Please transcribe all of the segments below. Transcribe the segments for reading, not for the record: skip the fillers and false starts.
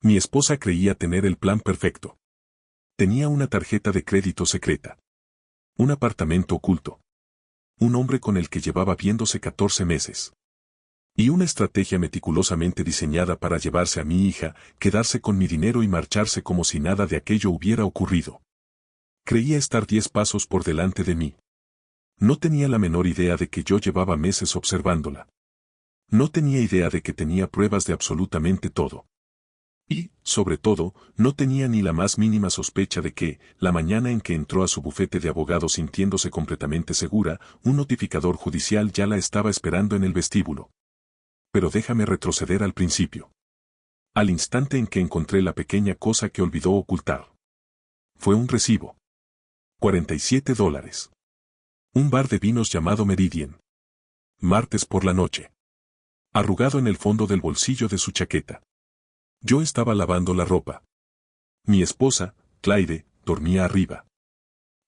Mi esposa creía tener el plan perfecto. Tenía una tarjeta de crédito secreta. Un apartamento oculto. Un hombre con el que llevaba viéndose 14 meses. Y una estrategia meticulosamente diseñada para llevarse a mi hija, quedarse con mi dinero y marcharse como si nada de aquello hubiera ocurrido. Creía estar 10 pasos por delante de mí. No tenía la menor idea de que yo llevaba meses observándola. No tenía idea de que tenía pruebas de absolutamente todo. Y, sobre todo, no tenía ni la más mínima sospecha de que, la mañana en que entró a su bufete de abogados sintiéndose completamente segura, un notificador judicial ya la estaba esperando en el vestíbulo. Pero déjame retroceder al principio. Al instante en que encontré la pequeña cosa que olvidó ocultar. Fue un recibo. $47. Un bar de vinos llamado Meridian. Martes por la noche. Arrugado en el fondo del bolsillo de su chaqueta. Yo estaba lavando la ropa. Mi esposa, Clyde, dormía arriba.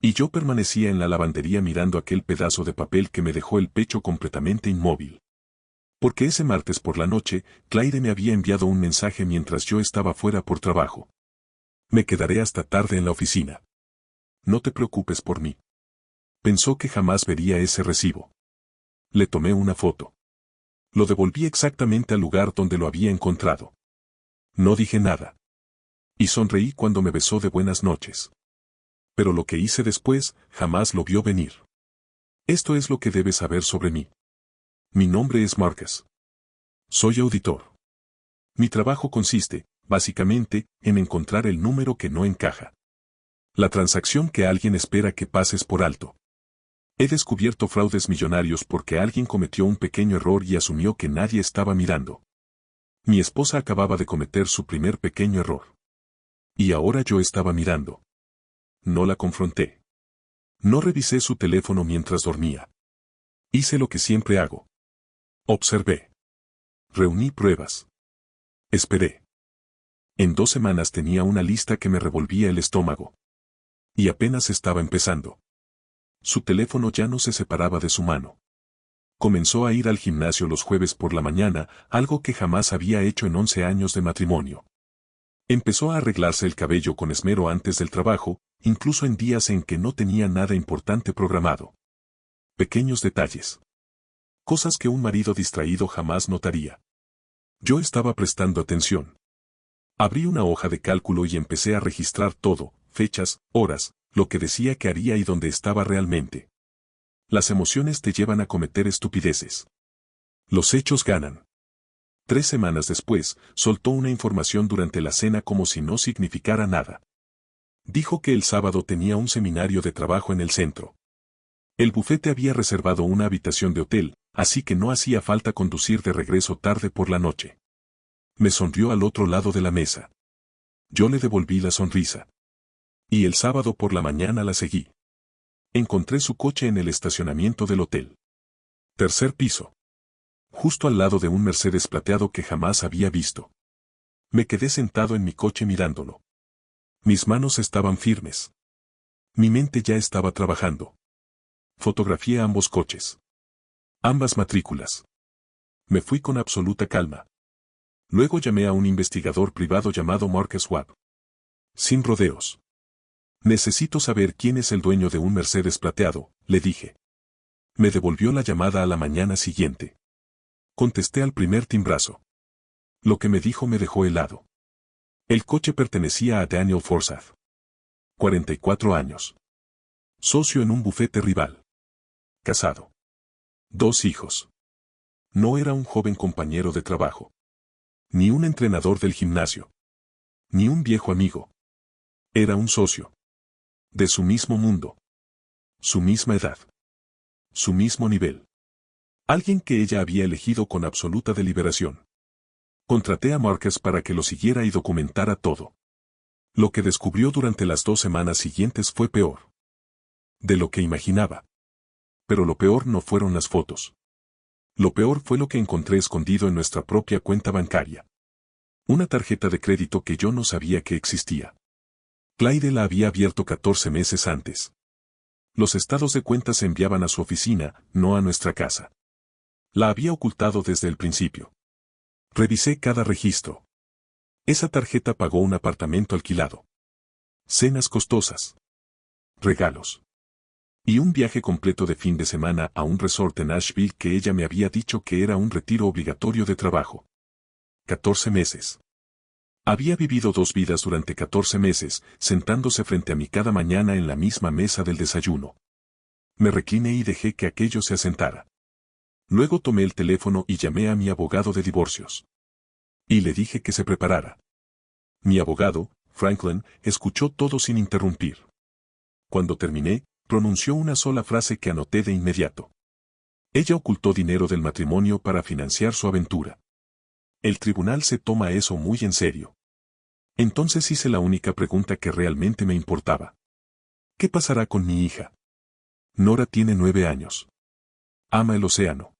Y yo permanecía en la lavandería mirando aquel pedazo de papel que me dejó el pecho completamente inmóvil. Porque ese martes por la noche, Clyde me había enviado un mensaje mientras yo estaba fuera por trabajo. Me quedaré hasta tarde en la oficina. No te preocupes por mí. Pensó que jamás vería ese recibo. Le tomé una foto. Lo devolví exactamente al lugar donde lo había encontrado. No dije nada. Y sonreí cuando me besó de buenas noches. Pero lo que hice después, jamás lo vio venir. Esto es lo que debes saber sobre mí. Mi nombre es Marcus. Soy auditor. Mi trabajo consiste, básicamente, en encontrar el número que no encaja. La transacción que alguien espera que pases por alto. He descubierto fraudes millonarios porque alguien cometió un pequeño error y asumió que nadie estaba mirando. Mi esposa acababa de cometer su primer pequeño error. Y ahora yo estaba mirando. No la confronté. No revisé su teléfono mientras dormía. Hice lo que siempre hago. Observé. Reuní pruebas. Esperé. En 2 semanas tenía una lista que me revolvía el estómago. Y apenas estaba empezando. Su teléfono ya no se separaba de su mano. Comenzó a ir al gimnasio los jueves por la mañana, algo que jamás había hecho en 11 años de matrimonio. Empezó a arreglarse el cabello con esmero antes del trabajo, incluso en días en que no tenía nada importante programado. Pequeños detalles. Cosas que un marido distraído jamás notaría. Yo estaba prestando atención. Abrí una hoja de cálculo y empecé a registrar todo, fechas, horas, lo que decía que haría y dónde estaba realmente. Las emociones te llevan a cometer estupideces. Los hechos ganan. 3 semanas después, soltó una información durante la cena como si no significara nada. Dijo que el sábado tenía un seminario de trabajo en el centro. El bufete había reservado una habitación de hotel, así que no hacía falta conducir de regreso tarde por la noche. Me sonrió al otro lado de la mesa. Yo le devolví la sonrisa. Y el sábado por la mañana la seguí. Encontré su coche en el estacionamiento del hotel. 3er piso. Justo al lado de un Mercedes plateado que jamás había visto. Me quedé sentado en mi coche mirándolo. Mis manos estaban firmes. Mi mente ya estaba trabajando. Fotografié ambos coches. Ambas matrículas. Me fui con absoluta calma. Luego llamé a un investigador privado llamado Marcus Webb. Sin rodeos. Necesito saber quién es el dueño de un Mercedes plateado, le dije. Me devolvió la llamada a la mañana siguiente. Contesté al primer timbrazo. Lo que me dijo me dejó helado. El coche pertenecía a Daniel Forsyth. 44 años. Socio en un bufete rival. Casado. 2 hijos. No era un joven compañero de trabajo. Ni un entrenador del gimnasio. Ni un viejo amigo. Era un socio. De su mismo mundo. Su misma edad. Su mismo nivel. Alguien que ella había elegido con absoluta deliberación. Contraté a Marcus para que lo siguiera y documentara todo. Lo que descubrió durante las 2 semanas siguientes fue peor de lo que imaginaba. Pero lo peor no fueron las fotos. Lo peor fue lo que encontré escondido en nuestra propia cuenta bancaria. Una tarjeta de crédito que yo no sabía que existía. Clyde la había abierto 14 meses antes. Los estados de cuenta se enviaban a su oficina, no a nuestra casa. La había ocultado desde el principio. Revisé cada registro. Esa tarjeta pagó un apartamento alquilado, cenas costosas, regalos y un viaje completo de fin de semana a un resort en Asheville que ella me había dicho que era un retiro obligatorio de trabajo. 14 meses. Había vivido 2 vidas durante 14 meses, sentándose frente a mí cada mañana en la misma mesa del desayuno. Me recliné y dejé que aquello se asentara. Luego tomé el teléfono y llamé a mi abogado de divorcios. Y le dije que se preparara. Mi abogado, Franklin, escuchó todo sin interrumpir. Cuando terminé, pronunció una sola frase que anoté de inmediato. Ella ocultó dinero del matrimonio para financiar su aventura. El tribunal se toma eso muy en serio. Entonces hice la única pregunta que realmente me importaba. ¿Qué pasará con mi hija? Nora tiene 9 años. Ama el océano.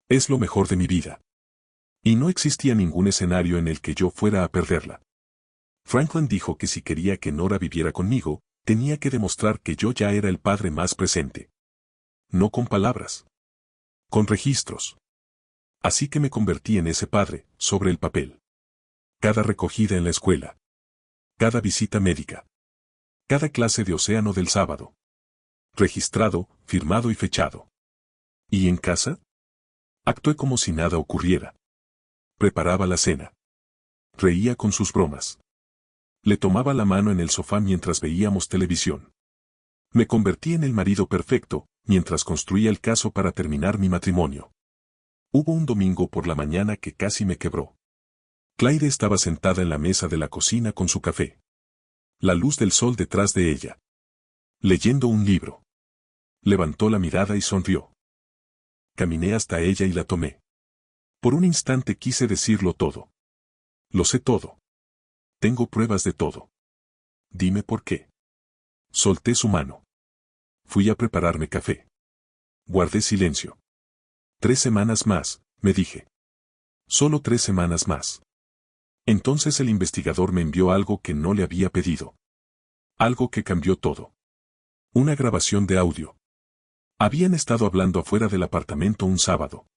Es lo mejor de mi vida. Y no existía ningún escenario en el que yo fuera a perderla. Franklin dijo que si quería que Nora viviera conmigo, tenía que demostrar que yo ya era el padre más presente. No con palabras. Con registros. Así que me convertí en ese padre, sobre el papel. Cada recogida en la escuela. Cada visita médica. Cada clase de océano del sábado. Registrado, firmado y fechado. ¿Y en casa? Actué como si nada ocurriera. Preparaba la cena. Reía con sus bromas. Le tomaba la mano en el sofá mientras veíamos televisión. Me convertí en el marido perfecto, mientras construía el caso para terminar mi matrimonio. Hubo un domingo por la mañana que casi me quebró. Claire estaba sentada en la mesa de la cocina con su café. La luz del sol detrás de ella. Leyendo un libro. Levantó la mirada y sonrió. Caminé hasta ella y la tomé. Por un instante quise decirlo todo. Lo sé todo. Tengo pruebas de todo. Dime por qué. Solté su mano. Fui a prepararme café. Guardé silencio. 3 semanas más, me dije. Solo 3 semanas más. Entonces el investigador me envió algo que no le había pedido. Algo que cambió todo. Una grabación de audio. Habían estado hablando afuera del apartamento un sábado.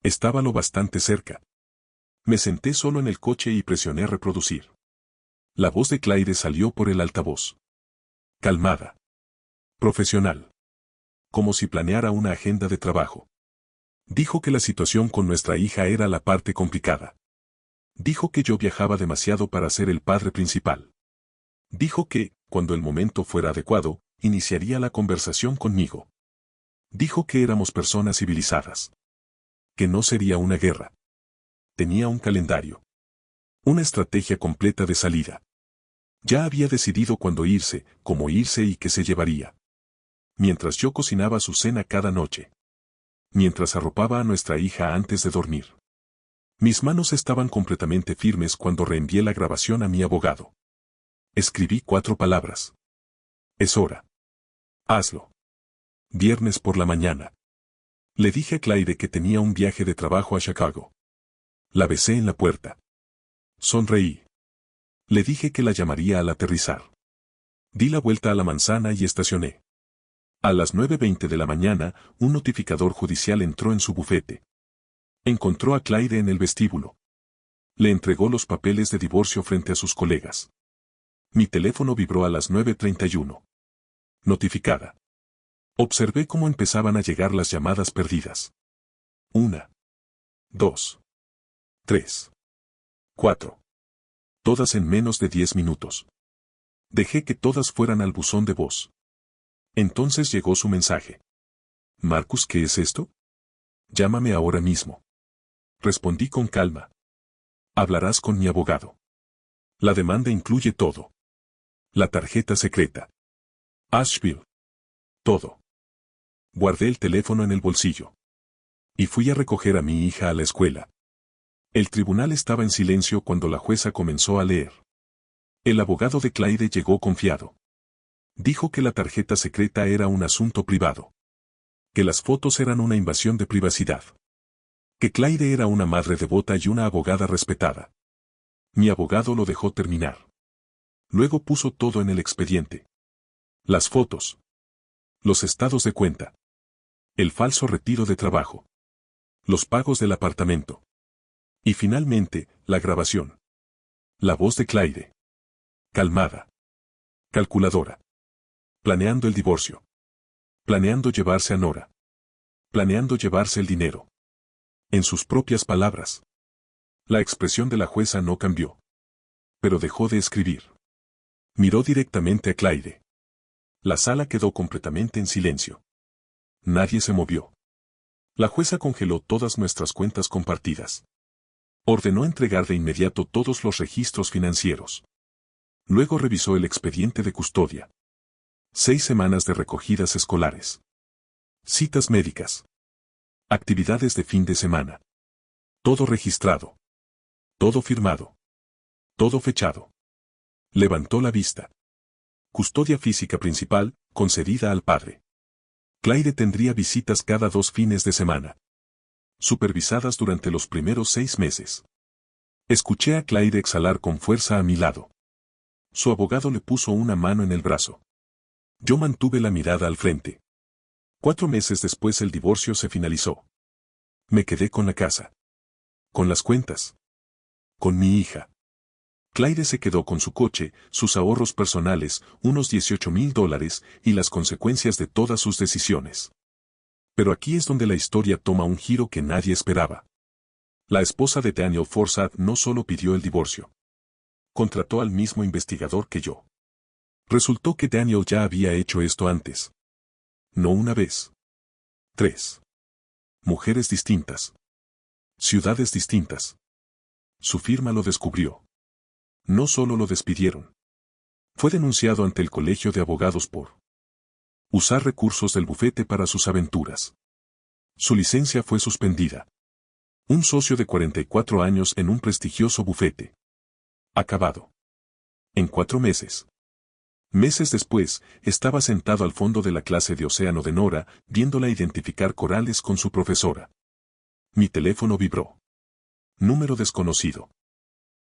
Estaba lo bastante cerca. Me senté solo en el coche y presioné reproducir. La voz de Claire salió por el altavoz. Calmada. Profesional. Como si planeara una agenda de trabajo. Dijo que la situación con nuestra hija era la parte complicada. Dijo que yo viajaba demasiado para ser el padre principal. Dijo que, cuando el momento fuera adecuado, iniciaría la conversación conmigo. Dijo que éramos personas civilizadas. Que no sería una guerra. Tenía un calendario. Una estrategia completa de salida. Ya había decidido cuándo irse, cómo irse y qué se llevaría. Mientras yo cocinaba su cena cada noche. Mientras arropaba a nuestra hija antes de dormir. Mis manos estaban completamente firmes cuando reenvié la grabación a mi abogado. Escribí 4 palabras. Es hora. Hazlo. Viernes por la mañana. Le dije a Claire que tenía un viaje de trabajo a Chicago. La besé en la puerta. Sonreí. Le dije que la llamaría al aterrizar. Di la vuelta a la manzana y estacioné. A las 9:20 de la mañana, un notificador judicial entró en su bufete. Encontró a Claire en el vestíbulo. Le entregó los papeles de divorcio frente a sus colegas. Mi teléfono vibró a las 9:31. Notificada. Observé cómo empezaban a llegar las llamadas perdidas. 1, 2, 3, 4. Todas en menos de 10 minutos. Dejé que todas fueran al buzón de voz. Entonces llegó su mensaje. Marcus, ¿qué es esto? Llámame ahora mismo. Respondí con calma. Hablarás con mi abogado. La demanda incluye todo. La tarjeta secreta. Asheville. Todo. Guardé el teléfono en el bolsillo. Y fui a recoger a mi hija a la escuela. El tribunal estaba en silencio cuando la jueza comenzó a leer. El abogado de Claire llegó confiado. Dijo que la tarjeta secreta era un asunto privado. Que las fotos eran una invasión de privacidad. Que Claire era una madre devota y una abogada respetada. Mi abogado lo dejó terminar. Luego puso todo en el expediente. Las fotos. Los estados de cuenta. El falso retiro de trabajo. Los pagos del apartamento. Y finalmente, la grabación. La voz de Claire. Calmada. Calculadora. Planeando el divorcio. Planeando llevarse a Nora. Planeando llevarse el dinero. En sus propias palabras. La expresión de la jueza no cambió. Pero dejó de escribir. Miró directamente a Claire. La sala quedó completamente en silencio. Nadie se movió. La jueza congeló todas nuestras cuentas compartidas. Ordenó entregar de inmediato todos los registros financieros. Luego revisó el expediente de custodia. 6 semanas de recogidas escolares. Citas médicas. Actividades de fin de semana. Todo registrado. Todo firmado. Todo fechado. Levantó la vista. Custodia física principal, concedida al padre. Claire tendría visitas cada 2 fines de semana. Supervisadas durante los primeros 6 meses. Escuché a Claire exhalar con fuerza a mi lado. Su abogado le puso una mano en el brazo. Yo mantuve la mirada al frente. 4 meses después el divorcio se finalizó. Me quedé con la casa. Con las cuentas. Con mi hija. Claire se quedó con su coche, sus ahorros personales, unos $18,000 y las consecuencias de todas sus decisiones. Pero aquí es donde la historia toma un giro que nadie esperaba. La esposa de Daniel Forsyth no solo pidió el divorcio. Contrató al mismo investigador que yo. Resultó que Daniel ya había hecho esto antes. No una vez. 3. Mujeres distintas. Ciudades distintas. Su firma lo descubrió. No solo lo despidieron. Fue denunciado ante el Colegio de Abogados por usar recursos del bufete para sus aventuras. Su licencia fue suspendida. Un socio de 44 años en un prestigioso bufete. Acabado. En 4 meses. Meses después, estaba sentado al fondo de la clase de océano de Nora, viéndola identificar corales con su profesora. Mi teléfono vibró. Número desconocido.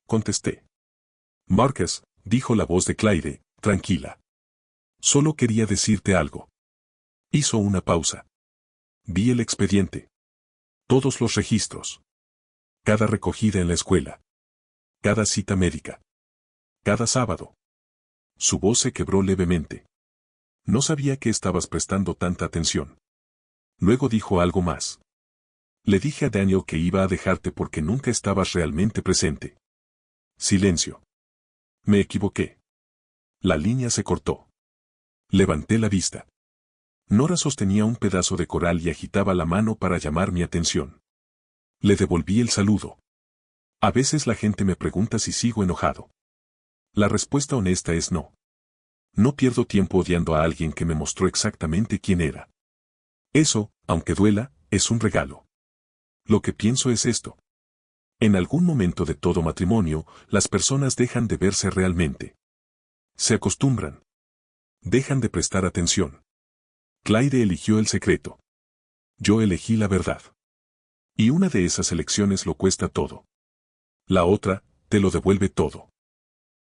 Contesté. Marcus, dijo la voz de Claire, tranquila. Solo quería decirte algo. Hizo una pausa. Vi el expediente. Todos los registros. Cada recogida en la escuela. Cada cita médica. Cada sábado. Su voz se quebró levemente. No sabía que estabas prestando tanta atención. Luego dijo algo más. Le dije a Daniel que iba a dejarte porque nunca estabas realmente presente. Silencio. Me equivoqué. La línea se cortó. Levanté la vista. Nora sostenía un pedazo de coral y agitaba la mano para llamar mi atención. Le devolví el saludo. A veces la gente me pregunta si sigo enojado. La respuesta honesta es no. No pierdo tiempo odiando a alguien que me mostró exactamente quién era. Eso, aunque duela, es un regalo. Lo que pienso es esto. En algún momento de todo matrimonio, las personas dejan de verse realmente. Se acostumbran. Dejan de prestar atención. Claire eligió el secreto. Yo elegí la verdad. Y una de esas elecciones lo cuesta todo. La otra, te lo devuelve todo.